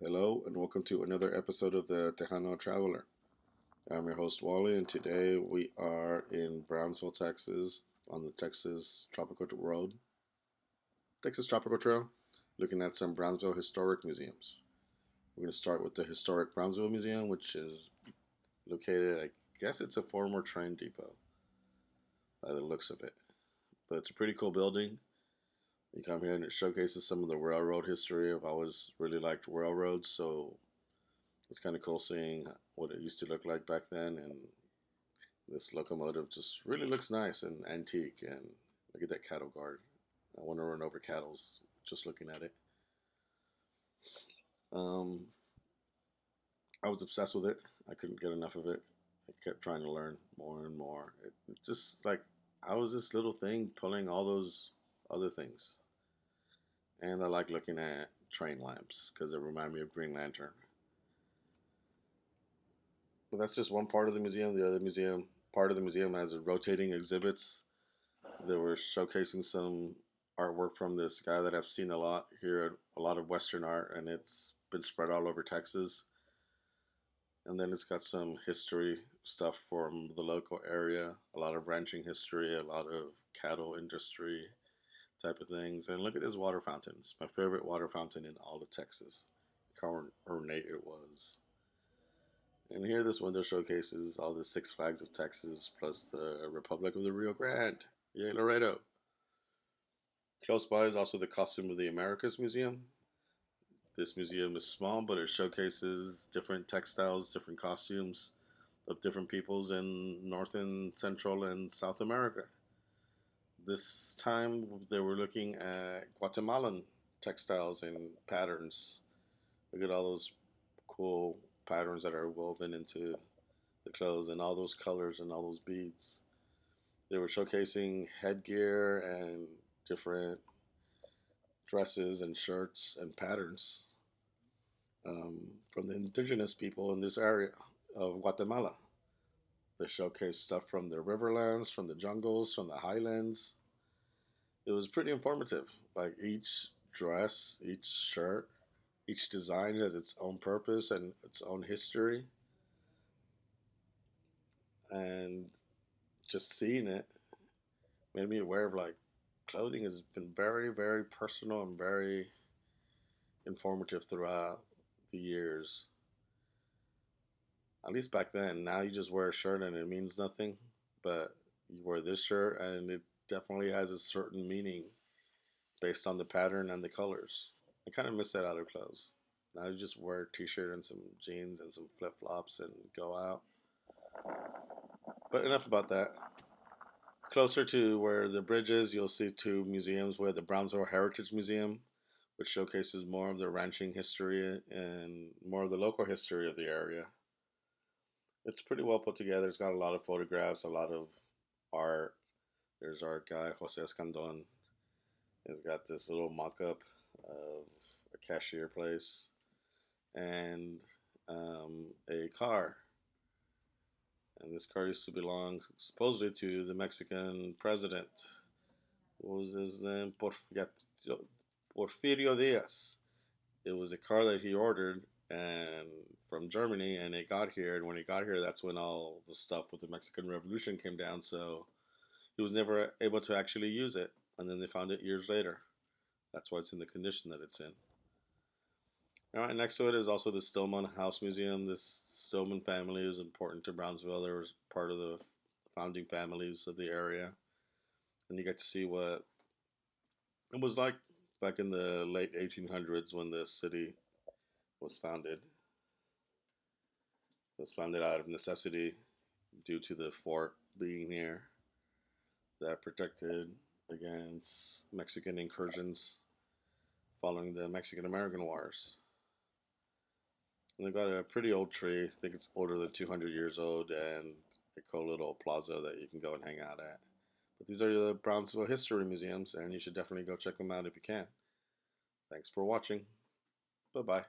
Hello, and welcome to another episode of the Tejano Traveler. I'm your host, Wally, and today we are in Brownsville, Texas, on the Texas Tropical Trail, looking at some Brownsville historic museums. We're going to start with the historic Brownsville Museum, which is located, I guess it's a former train depot by the looks of it. But it's a pretty cool building. You come here and it showcases some of the railroad history. I've always really liked railroads, so it's kind of cool seeing what it used to look like back then. And this locomotive just really looks nice and antique. And look at that cattle guard. I want to run over cattle's just looking at it. Um, I was obsessed with it. I couldn't get enough of it. I kept trying to learn more and more. It just like I was this little thing pulling all those other things. And I like looking at train lamps because they remind me of Green Lantern. But that's just one part of the museum. The other part of the museum has rotating exhibits. They were showcasing some artwork from this guy that I've seen a lot here, a lot of Western art, and it's been spread all over Texas. And then it's got some history stuff from the local area, a lot of ranching history, a lot of cattle industry type of things. And look at this water fountain. It's my favorite water fountain in all of Texas. How ornate it was. And here this window showcases all the Six Flags of Texas plus the Republic of the Rio Grande. Yay, Laredo. Close by is also the Costume of the Americas Museum. This museum is small, but it showcases different textiles, different costumes of different peoples in North and Central and South America. This time they were looking at Guatemalan textiles and patterns. Look at all those cool patterns that are woven into the clothes and all those colors and all those beads. They were showcasing headgear and different dresses and shirts and patterns from the indigenous people in this area of Guatemala. They showcased stuff from the riverlands, from the jungles, from the highlands. It was pretty informative. Like each dress, each shirt, each design has its own purpose and its own history. And just seeing it made me aware of like clothing has been very, very personal and very informative throughout the years. At least back then. Now you just wear a shirt and it means nothing. But you wear this shirt and it definitely has a certain meaning based on the pattern and the colors. I kind of miss that out of clothes. Now you just wear a t-shirt and some jeans and some flip-flops and go out. But enough about that. Closer to where the bridge is, you'll see two museums. We have the Brownsville Heritage Museum, which showcases more of the ranching history and more of the local history of the area. It's pretty well put together. It's got a lot of photographs, a lot of art. There's our guy, Jose Escandon. He's got this little mock-up of a cashier place and a car. And this car used to belong supposedly to the Mexican president. What was his name? Porfirio Diaz. It was a car that he ordered and from Germany, and it got here. And when it got here, that's when all the stuff with the Mexican Revolution came down. So he was never able to actually use it. And then they found it years later. That's why it's in the condition that it's in. All right, next to it is also the Stillman House Museum. This Stillman family is important to Brownsville. They were part of the founding families of the area. And you get to see what it was like back in the late 1800s when the city was founded. It was founded out of necessity due to the fort being here that protected against Mexican incursions following the Mexican-American Wars. And they've got a pretty old tree. I think it's older than 200 years old, and a cool little plaza that you can go and hang out at. But these are the Brownsville History Museums, and you should definitely go check them out if you can. Thanks for watching. Bye-bye.